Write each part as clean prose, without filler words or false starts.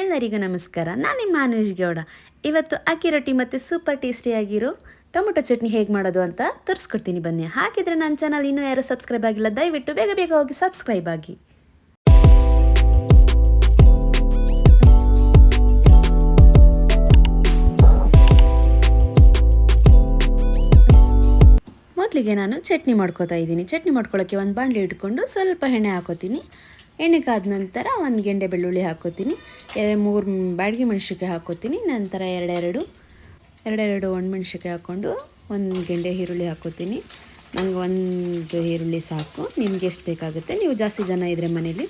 ಎಲ್ಲರಿಗೂ ನಮಸ್ಕಾರ. ನಾನು ನಿಮ್ಮ ಅನುಷ್ ಗೌಡ. ಇವತ್ತು ಅಕ್ಕಿ ರೊಟ್ಟಿ ಮತ್ತು ಸೂಪರ್ ಟೇಸ್ಟಿಯಾಗಿರೋ ಟೊಮೊಟೊ ಚಟ್ನಿ ಹೇಗೆ ಮಾಡೋದು ಅಂತ ತೋರಿಸ್ಕೊಡ್ತೀನಿ ಬನ್ನಿ. ಹಾಗಿದ್ರೆ ನನ್ನ ಚಾನಲ್ ಇನ್ನೂ ಯಾರು ಸಬ್ಸ್ಕ್ರೈಬ್ ಆಗಿಲ್ಲ, ದಯವಿಟ್ಟು ಬೇಗ ಬೇಗ ಹೋಗಿ ಸಬ್ಸ್ಕ್ರೈಬ್ ಆಗಿ. ಮೊದಲಿಗೆ ನಾನು ಚಟ್ನಿ ಮಾಡ್ಕೋತಾ ಇದ್ದೀನಿ. ಚಟ್ನಿ ಮಾಡ್ಕೊಳ್ಳೋಕ್ಕೆ ಒಂದು ಬಾಣಲೆ ಇಟ್ಕೊಂಡು ಸ್ವಲ್ಪ ಎಣ್ಣೆ ಹಾಕೋತೀನಿ. ಎಣ್ಣೆ ಕಾದ ನಂತರ ಒಂದು ಗೆಂಡೆ ಬೆಳ್ಳುಳ್ಳಿ ಹಾಕೋತೀನಿ, 2-3 ಬ್ಯಾಡಗಿ ಮೆಣಸಿನ್ಕಾಯಿ ಹಾಕೋತೀನಿ. ನಂತರ ಎರಡೆರಡು ಒಣಮೆಣ್ಸಿನ್ಕಾಯಿ ಹಾಕ್ಕೊಂಡು ಒಂದು ಗೆಂಡೆ ಈರುಳ್ಳಿ ಹಾಕೋತೀನಿ. ನನಗೆ ಒಂದು ಈರುಳ್ಳಿ ಸಾಕು, ನಿಮಗೆ ಎಷ್ಟು ಬೇಕಾಗುತ್ತೆ. ನೀವು ಜಾಸ್ತಿ ಜನ ಇದ್ದರೆ ಮನೇಲಿ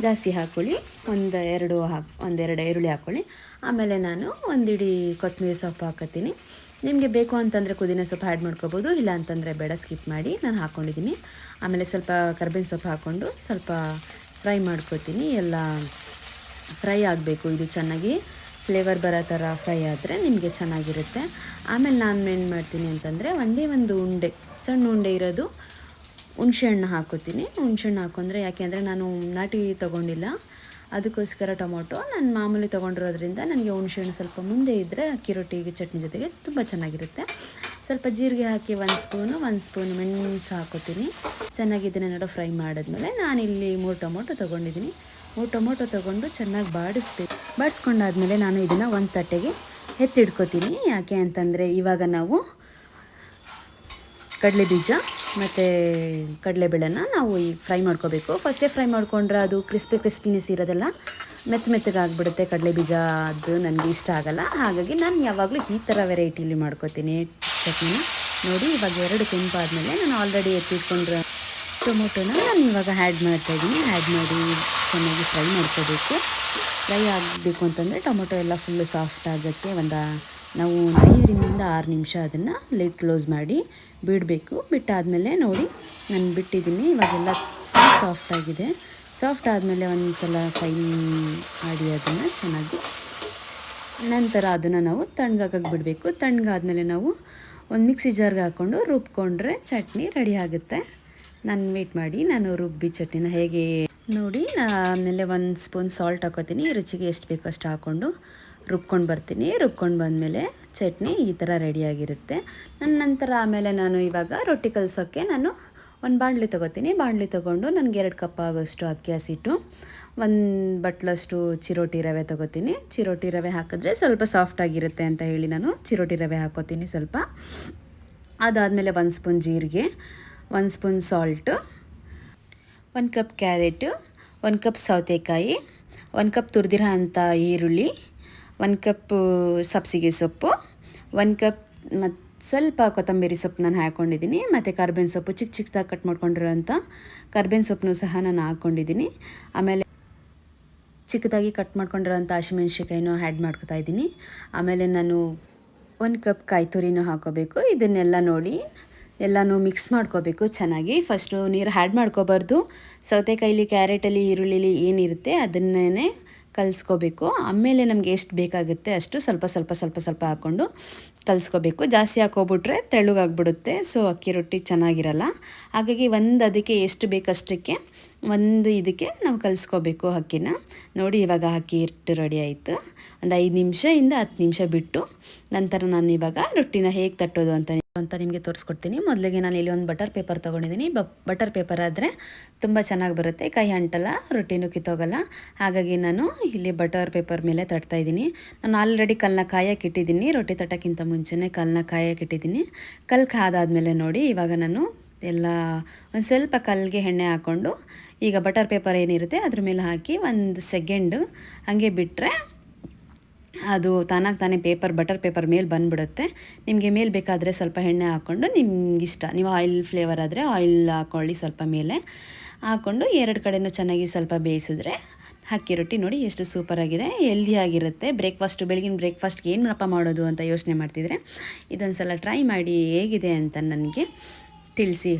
ಜಾಸ್ತಿ ಹಾಕ್ಕೊಳ್ಳಿ. ಒಂದೆರಡು ಈರುಳ್ಳಿ ಹಾಕ್ಕೊಳ್ಳಿ. ಆಮೇಲೆ ನಾನು ಒಂದಿಡಿ ಕೊತ್ತಂಬರಿ ಸೊಪ್ಪು ಹಾಕೋತೀನಿ. ನಿಮಗೆ ಬೇಕು ಅಂತಂದರೆ ಪುದೀನ ಸೊಪ್ಪು ಆ್ಯಡ್ ಮಾಡ್ಕೋಬೋದು, ಇಲ್ಲ ಅಂತಂದರೆ ಬೇಡ, ಸ್ಕಿಪ್ ಮಾಡಿ. ನಾನು ಹಾಕ್ಕೊಂಡಿದ್ದೀನಿ. ಆಮೇಲೆ ಸ್ವಲ್ಪ ಕರ್ಬೇವಿನ ಸೊಪ್ಪು ಹಾಕ್ಕೊಂಡು ಸ್ವಲ್ಪ ಫ್ರೈ ಮಾಡ್ಕೋತೀನಿ. ಎಲ್ಲ ಫ್ರೈ ಆಗಬೇಕು, ಇದು ಚೆನ್ನಾಗಿ ಫ್ಲೇವರ್ ಬರೋ ಥರ ಫ್ರೈ ಆದರೆ ನಿಮಗೆ ಚೆನ್ನಾಗಿರುತ್ತೆ. ಆಮೇಲೆ ನಾನು ಏನು ಮಾಡ್ತೀನಿ ಅಂತಂದರೆ ಒಂದೇ ಒಂದು ಸಣ್ಣ ಉಂಡೆ ಇರೋದು ಹುಣ್ಸೆಹಣ್ಣು ಹಾಕೋತೀನಿ. ಹುಣ್ಸೆಹಣ್ಣು ಹಾಕೊಂಡ್ರೆ ಯಾಕೆ ಅಂದರೆ ನಾನು ನಾಟಿ ತೊಗೊಂಡಿಲ್ಲ, ಅದಕ್ಕೋಸ್ಕರ ಟೊಮೊಟೊ ನಾನು ಮಾಮೂಲಿ ತೊಗೊಂಡಿರೋದ್ರಿಂದ ನನಗೆ ಹುಣ್ಸೆಹಣ್ಣು ಸ್ವಲ್ಪ ಮುಂದೆ ಇದ್ದರೆ ಅಕ್ಕಿ ರೊಟ್ಟಿಗೆ ಚಟ್ನಿ ಜೊತೆಗೆ ತುಂಬ ಚೆನ್ನಾಗಿರುತ್ತೆ. ಸ್ವಲ್ಪ ಜೀರಿಗೆ ಹಾಕಿ ಒಂದು ಸ್ಪೂನು ಮೆಣಸು ಹಾಕೋತೀನಿ. ಚೆನ್ನಾಗಿ ಇದನ್ನೆರಡು ಫ್ರೈ ಮಾಡಿದ್ಮೇಲೆ ನಾನಿಲ್ಲಿ 3 ಟೊಮೊಟೊ ತೊಗೊಂಡಿದ್ದೀನಿ. 3 ಟೊಮೊಟೊ ತೊಗೊಂಡು ಚೆನ್ನಾಗಿ ಬಾಡಿಸ್ಕೊಂಡಾದ್ಮೇಲೆ ನಾನು ಇದನ್ನು ಒಂದು ತಟ್ಟೆಗೆ ಎತ್ತಿಡ್ಕೋತೀನಿ. ಯಾಕೆ ಅಂತಂದರೆ ಇವಾಗ ನಾವು ಕಡಲೆ ಬೀಜ ಮತ್ತು ಕಡಲೆಬೇಳೆನ ನಾವು ಈಗ ಫ್ರೈ ಮಾಡ್ಕೋಬೇಕು. ಫಸ್ಟೇ ಫ್ರೈ ಮಾಡ್ಕೊಂಡ್ರೆ ಅದು ಕ್ರಿಸ್ಪಿನೆಸ್ ಇರೋದೆಲ್ಲ ಮೆತ್ತಗಾಗ್ಬಿಡುತ್ತೆ. ಕಡಲೆ ಬೀಜ ಅದು ನನಗೆ ಇಷ್ಟ ಆಗೋಲ್ಲ. ಹಾಗಾಗಿ ನಾನು ಯಾವಾಗಲೂ ಈ ಥರ ವೆರೈಟಿಲಿ ಮಾಡ್ಕೋತೀನಿ ಚಟ್ನಿನ. ನೋಡಿ, ಇವಾಗ 2 ಕೆಂಪಾದಮೇಲೆ ನಾನು ಆಲ್ರೆಡಿ ಎತ್ತಿಟ್ಕೊಂಡ್ರೆ ಟೊಮೊಟೊನ ನಾನು ಇವಾಗ ಆ್ಯಡ್ ಮಾಡ್ತಾಯಿದ್ದೀನಿ. ಆ್ಯಡ್ ಮಾಡಿ ಚೆನ್ನಾಗಿ ಫ್ರೈ ಮಾಡ್ಕೋಬೇಕು. ಫ್ರೈ ಆಗಬೇಕು ಅಂತಂದರೆ ಟೊಮೊಟೊ ಎಲ್ಲ ಫುಲ್ಲು ಸಾಫ್ಟ್ ಆಗೋಕ್ಕೆ ನಾವು 5-6 ನಿಮಿಷ ಅದನ್ನು ಲಿಡ್ ಕ್ಲೋಸ್ ಮಾಡಿ ಬಿಡಬೇಕು. ಬಿಟ್ಟಾದಮೇಲೆ ನೋಡಿ ನಾನು ಬಿಟ್ಟಿದ್ದೀನಿ. ಇವಾಗೆಲ್ಲ ಫುಲ್ ಸಾಫ್ಟಾಗಿದೆ. ಸಾಫ್ಟ್ ಆದಮೇಲೆ ಒಂದು ಸಲ ಫ್ರೈ ಮಾಡಿ ಅದನ್ನು ಚೆನ್ನಾಗಿ, ನಂತರ ಅದನ್ನು ನಾವು ತಣ್ಣಗಾಗಕ್ಕೆ ಬಿಡಬೇಕು. ತಣ್ಣಗಾದ್ಮೇಲೆ ನಾವು ಒಂದು ಮಿಕ್ಸಿ ಜಾರ್ಗೆ ಹಾಕ್ಕೊಂಡು ರುಬ್ಕೊಂಡ್ರೆ ಚಟ್ನಿ ರೆಡಿ ಆಗುತ್ತೆ. ನಾನು ವೇಟ್ ಮಾಡಿ, ನಾನು ರುಬ್ಬಿ ಚಟ್ನಿನ ಹೇಗೆ ನೋಡಿ. ಆಮೇಲೆ 1 ಸ್ಪೂನ್ ಸಾಲ್ಟ್ ಹಾಕೋತೀನಿ. ರುಚಿಗೆ ಎಷ್ಟು ಬೇಕೋ ಅಷ್ಟು ಹಾಕ್ಕೊಂಡು ರುಬ್ಕೊಂಡು ಬರ್ತೀನಿ. ರುಬ್ಕೊಂಡು ಬಂದಮೇಲೆ ಚಟ್ನಿ ಈ ಥರ ರೆಡಿಯಾಗಿರುತ್ತೆ. ನಂತರ ಆಮೇಲೆ ನಾನು ಇವಾಗ ರೊಟ್ಟಿ ಕಲಸೋಕ್ಕೆ ನಾನು ಒಂದು ಬಾಣಲಿ ತೊಗೋತೀನಿ. ಬಾಣಲಿ ತೊಗೊಂಡು ನನಗೆ 2 ಕಪ್ ಆಗೋಷ್ಟು ಅಕ್ಕಿ ಹಸಿಟ್ಟು, 1 ಬಟ್ಲಷ್ಟು ಚಿರೋಟಿ ರವೆ ತೊಗೋತೀನಿ. ಚಿರೋಟಿ ರವೆ ಹಾಕಿದ್ರೆ ಸ್ವಲ್ಪ ಸಾಫ್ಟಾಗಿರುತ್ತೆ ಅಂತ ಹೇಳಿ ನಾನು ಚಿರೋಟಿ ರವೆ ಹಾಕೋತೀನಿ ಸ್ವಲ್ಪ. ಅದಾದಮೇಲೆ 1 ಸ್ಪೂನ್ ಜೀರಿಗೆ, 1 spoon salt, 1 cup carrot, 1 cup ಸೌತೆಕಾಯಿ, 1 ಕಪ್ ತುರಿದಿರೋ ಅಂಥ ಈರುಳ್ಳಿ, 1 ಕಪ್ ಸಬ್ಸಿಗೆ ಸೊಪ್ಪು, 1 ಕಪ್ ಮತ್ತು ಸ್ವಲ್ಪ ಕೊತ್ತಂಬರಿ ಸೊಪ್ಪು ನಾನು ಹಾಕ್ಕೊಂಡಿದ್ದೀನಿ. ಮತ್ತು ಕರ್ಬೇವಿನ ಸೊಪ್ಪು ಚಿಕ್ಕದಾಗಿ ಕಟ್ ಮಾಡ್ಕೊಂಡಿರೋಂಥ ಕರ್ಬೇವಿನ ಸೊಪ್ಪನ್ನು ಸಹ ನಾನು ಹಾಕ್ಕೊಂಡಿದ್ದೀನಿ. ಆಮೇಲೆ ಚಿಕ್ಕದಾಗಿ ಕಟ್ ಮಾಡ್ಕೊಂಡಿರೋಂಥ ಹಸಿಮೆಣ್ಸಿಕಾಯಿನೂ ಆ್ಯಡ್ ಮಾಡ್ಕೊತಾ ಇದ್ದೀನಿ. ಆಮೇಲೆ ನಾನು 1 ಕಪ್ ಕಾಯಿ ತುರಿನೂ ಹಾಕೋಬೇಕು. ಇದನ್ನೆಲ್ಲ ನೋಡಿ ಎಲ್ಲನೂ ಮಿಕ್ಸ್ ಮಾಡ್ಕೋಬೇಕು ಚೆನ್ನಾಗಿ. ಫಸ್ಟು ನೀರು ಆ್ಯಡ್ ಮಾಡ್ಕೋಬಾರ್ದು. ಸೌತೆಕಾಯಲ್ಲಿ, ಕ್ಯಾರೆಟಲ್ಲಿ, ಈರುಳ್ಳಿಲಿ ಏನಿರುತ್ತೆ ಅದನ್ನೇ ಕಲಿಸ್ಕೋಬೇಕು. ಆಮೇಲೆ ನಮಗೆ ಎಷ್ಟು ಬೇಕಾಗುತ್ತೆ ಅಷ್ಟು ಸ್ವಲ್ಪ ಹಾಕ್ಕೊಂಡು ಕಲಿಸ್ಕೋಬೇಕು. ಜಾಸ್ತಿ ಹಾಕೋಬಿಟ್ರೆ ತೆಳ್ಳಗಾಗ್ಬಿಡುತ್ತೆ. ಸೊ ಅಕ್ಕಿ ರೊಟ್ಟಿ ಚೆನ್ನಾಗಿರಲ್ಲ. ಹಾಗಾಗಿ ಅದಕ್ಕೆ ಎಷ್ಟು ಬೇಕಷ್ಟಕ್ಕೆ ಇದಕ್ಕೆ ನಾವು ಕಲಿಸ್ಕೋಬೇಕು ಅಕ್ಕಿನ. ನೋಡಿ, ಇವಾಗ ಅಕ್ಕಿ ಹಿಟ್ಟು ರೆಡಿ ಆಯಿತು. ಒಂದು 5 ನಿಮಿಷದಿಂದ 10 ನಿಮಿಷ ಬಿಟ್ಟು ನಂತರ ನಾನು ಇವಾಗ ರೊಟ್ಟಿನ ಹೇಗೆ ತಟ್ಟೋದು ಅಂತ ನಿಮಗೆ ತೋರಿಸ್ಕೊಡ್ತೀನಿ. ಮೊದಲಿಗೆ ನಾನು ಇಲ್ಲಿ ಒಂದು ಬಟರ್ ಪೇಪರ್ ತೊಗೊಂಡಿದ್ದೀನಿ. ಬಟರ್ ಪೇಪರ್ ಆದರೆ ತುಂಬ ಚೆನ್ನಾಗಿ ಬರುತ್ತೆ, ಕೈ ಅಂಟಲ್ಲ, ರೊಟ್ಟಿನೂ ಕಿತ್ತೋಗಲ್ಲ. ಹಾಗಾಗಿ ನಾನು ಇಲ್ಲಿ ಬಟರ್ ಪೇಪರ್ ಮೇಲೆ ತಟ್ತಾಯಿದ್ದೀನಿ. ನಾನು ಆಲ್ರೆಡಿ ಕಲ್ಲನ್ನ ಕಾಯಕ್ಕೆ ಇಟ್ಟಿದ್ದೀನಿ. ರೊಟ್ಟಿ ತಟ್ಟೋಕ್ಕಿಂತ ಮುಂಚೆನೇ ಕಲ್ಲನ್ನ ಕಾಯಕ್ಕೆ ಇಟ್ಟಿದ್ದೀನಿ. ಕಲ್ಲು ಕಾದಾದಮೇಲೆ ನೋಡಿ ಇವಾಗ ನಾನು ಎಲ್ಲ ಒಂದು ಸ್ವಲ್ಪ ಕಲ್ಲಿಗೆ ಎಣ್ಣೆ ಹಾಕ್ಕೊಂಡು ಈಗ ಬಟರ್ ಪೇಪರ್ ಏನಿರುತ್ತೆ ಅದ್ರ ಮೇಲೆ ಹಾಕಿ 1 ಸೆಕೆಂಡು ಹಾಗೆ ಬಿಟ್ಟರೆ ಅದು ತಾನೇ ಬಟರ್ ಪೇಪರ್ ಮೇಲೆ ಬಂದುಬಿಡುತ್ತೆ. ನಿಮಗೆ ಮೇಲೆ ಬೇಕಾದರೆ ಸ್ವಲ್ಪ ಎಣ್ಣೆ ಹಾಕ್ಕೊಂಡು ನಿಮಗಿಷ್ಟ, ನೀವು ಆಯಿಲ್ ಫ್ಲೇವರ್ ಆದರೆ ಆಯಿಲ್ ಹಾಕ್ಕೊಳ್ಳಿ. ಸ್ವಲ್ಪ ಮೇಲೆ ಹಾಕ್ಕೊಂಡು 2 ಕಡೆಯೂ ಚೆನ್ನಾಗಿ ಸ್ವಲ್ಪ ಬೇಯಿಸಿದ್ರೆ ಅಕ್ಕಿ ರೊಟ್ಟಿ ನೋಡಿ ಎಷ್ಟು ಸೂಪರಾಗಿದೆ, ಹೆಲ್ದಿಯಾಗಿರುತ್ತೆ. ಬೆಳಗಿನ ಬ್ರೇಕ್ಫಾಸ್ಟ್ಗೆ ಏನಪ್ಪ ಮಾಡೋದು ಅಂತ ಯೋಚನೆ ಮಾಡ್ತಿದ್ರೆ ಇದೊಂದು ಸಲ ಟ್ರೈ ಮಾಡಿ ಹೇಗಿದೆ ಅಂತ ನನಗೆ ತಿಳಿಸಿ.